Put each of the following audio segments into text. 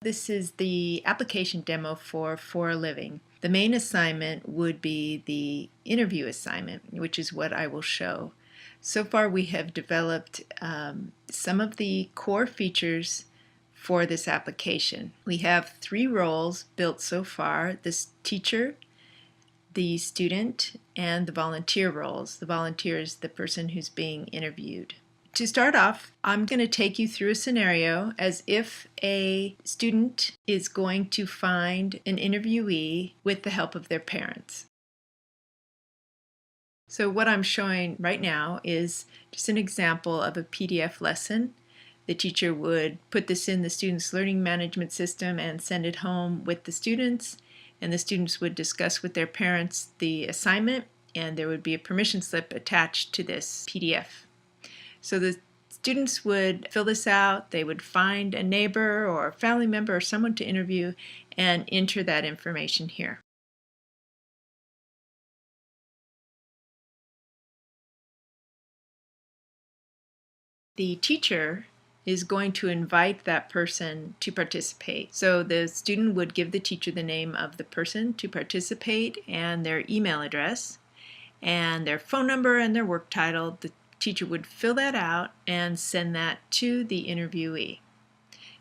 This is the application demo for a Living. The main assignment would be the interview assignment, which is what I will show. So far we have developed some of the core features for this application. We have 3 roles built so far: this teacher, the student, and the volunteer roles. The volunteer is the person who's being interviewed. To start off, I'm going to take you through a scenario as if a student is going to find an interviewee with the help of their parents. So what I'm showing right now is just an example of a PDF lesson. The teacher would put this in the student's learning management system and send it home with the students, and the students would discuss with their parents the assignment, and there would be a permission slip attached to this PDF. So the students would fill this out, they would find a neighbor or a family member or someone to interview and enter that information here. The teacher is going to invite that person to participate. So the student would give the teacher the name of the person to participate and their email address and their phone number and their work title. The teacher would fill that out and send that to the interviewee.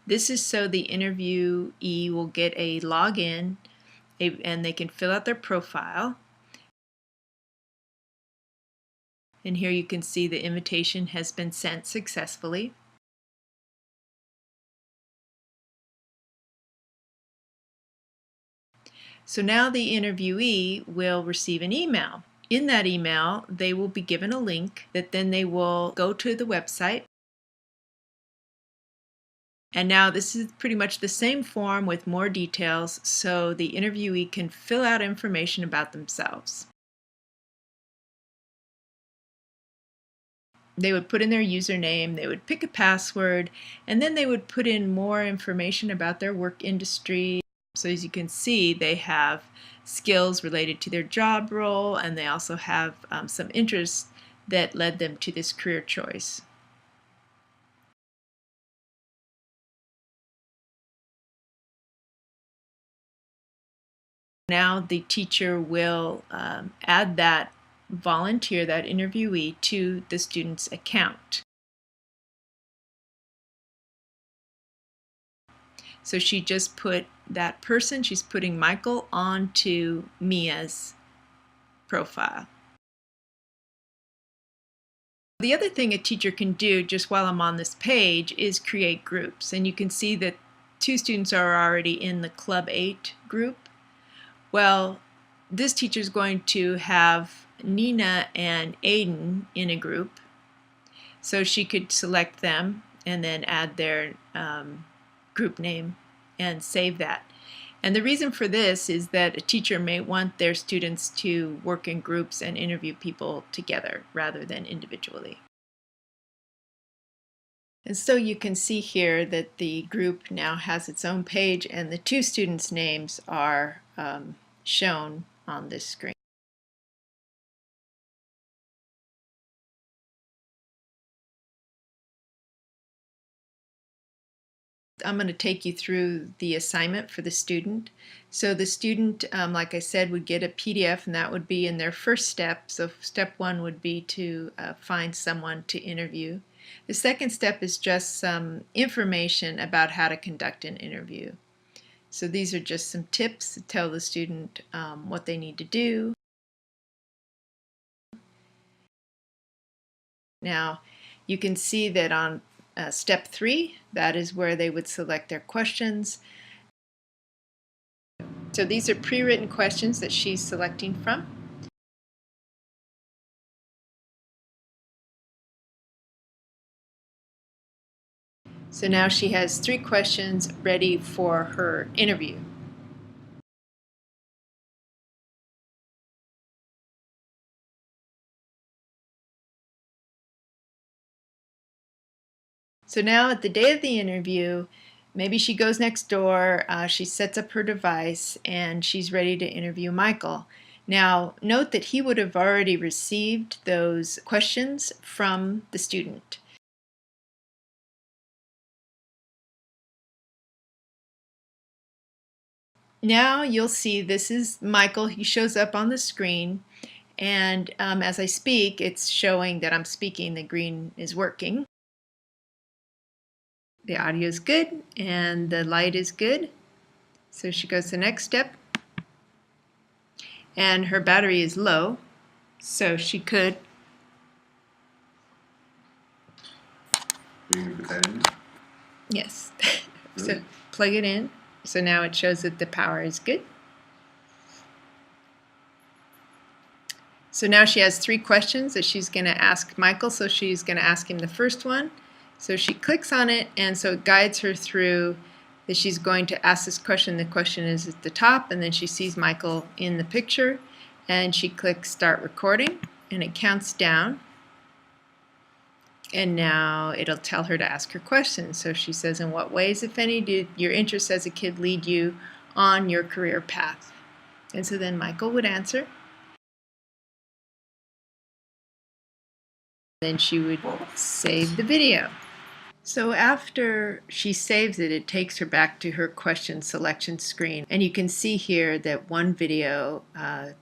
This is so the interviewee will get a login and they can fill out their profile. And here you can see the invitation has been sent successfully. So now the interviewee will receive an email. In that email, they will be given a link that then they will go to the website. And now this is pretty much the same form with more details, so the interviewee can fill out information about themselves. They would put in their username, they would pick a password, and then they would put in more information about their work industry. So as you can see, they have skills related to their job role, and they also have some interests that led them to this career choice. Now the teacher will add that volunteer, that interviewee, to the student's account. So she just put that person, she's putting Michael onto Mia's profile. The other thing a teacher can do just while I'm on this page is create groups. And you can see that 2 students are already in the Club 8 group. Well, this teacher is going to have Nina and Aiden in a group. So she could select them and then add their group name and save that. And the reason for this is that a teacher may want their students to work in groups and interview people together rather than individually. And so you can see here that the group now has its own page and the 2 students' names are shown on this screen. I'm going to take you through the assignment for the student. So the student, like I said, would get a PDF, and that would be in their first step. So step 1 would be to find someone to interview. The second step is just some information about how to conduct an interview. So these are just some tips to tell the student what they need to do. Now, you can see that on step 3, that is where they would select their questions. So these are pre-written questions that she's selecting from. So now she has 3 questions ready for her interview. So now at the day of the interview, maybe she goes next door, she sets up her device, and she's ready to interview Michael. Now, note that he would have already received those questions from the student. Now you'll see this is Michael. He shows up on the screen, and as I speak, it's showing that I'm speaking. The green is working. The audio is good, and the light is good. So she goes to the next step, and her battery is low, so she could. Yes. So plug it in. So now it shows that the power is good. So now she has 3 questions that she's going to ask Michael. So she's going to ask him the first one. So she clicks on it, and so it guides her through that she's going to ask this question. The question is at the top, and then she sees Michael in the picture, and she clicks Start Recording, and it counts down. And now it'll tell her to ask her questions. So she says, in what ways, if any, did your interests as a kid lead you on your career path? And so then Michael would answer. Then she would save the video. So after she saves it, it takes her back to her question selection screen. And you can see here that one video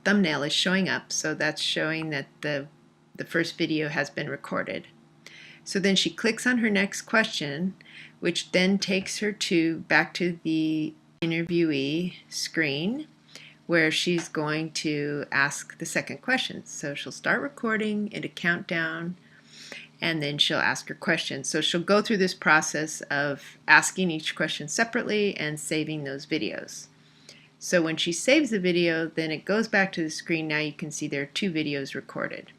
thumbnail is showing up. So that's showing that the first video has been recorded. So then she clicks on her next question, which then takes her back to the interviewee screen, where she's going to ask the second question. So she'll start recording, it'll count down, and then she'll ask her question. So she'll go through this process of asking each question separately and saving those videos. So when she saves the video, then it goes back to the screen. Now you can see there are 2 videos recorded.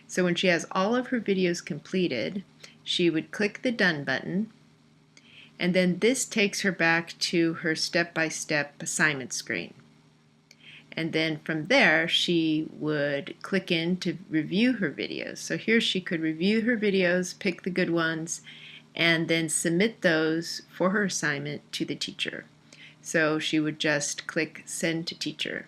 So when she has all of her videos completed, she would click the Done button, and then this takes her back to her step-by-step assignment screen. And then from there, she would click in to review her videos. So here she could review her videos, pick the good ones, and then submit those for her assignment to the teacher. So she would just click Send to Teacher.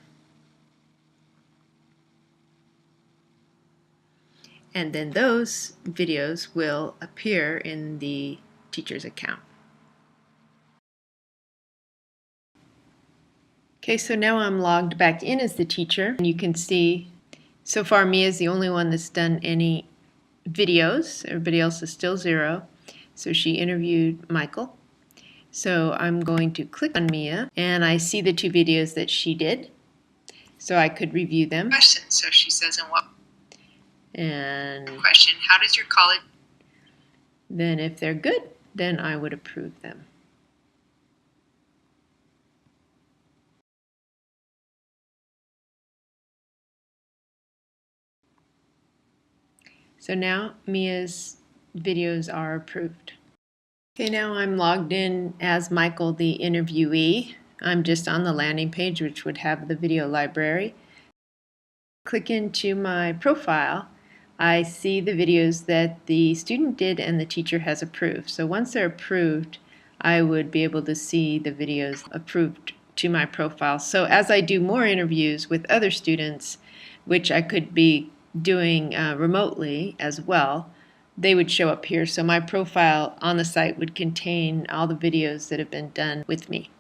And then those videos will appear in the teacher's account. Okay, so now I'm logged back in as the teacher, and you can see so far Mia is the only one that's done any videos. Everybody else is still 0. So she interviewed Michael. So I'm going to click on Mia, and I see the 2 videos that she did. So I could review them. Question. So she says, in what? And Question. How does your college? Then if they're good, then I would approve them. So now Mia's videos are approved. Okay, now I'm logged in as Michael, the interviewee. I'm just on the landing page, which would have the video library. Click into my profile. I see the videos that the student did and the teacher has approved. So once they're approved, I would be able to see the videos approved to my profile. So as I do more interviews with other students, which I could be doing remotely as well, they would show up here. So my profile on the site would contain all the videos that have been done with me.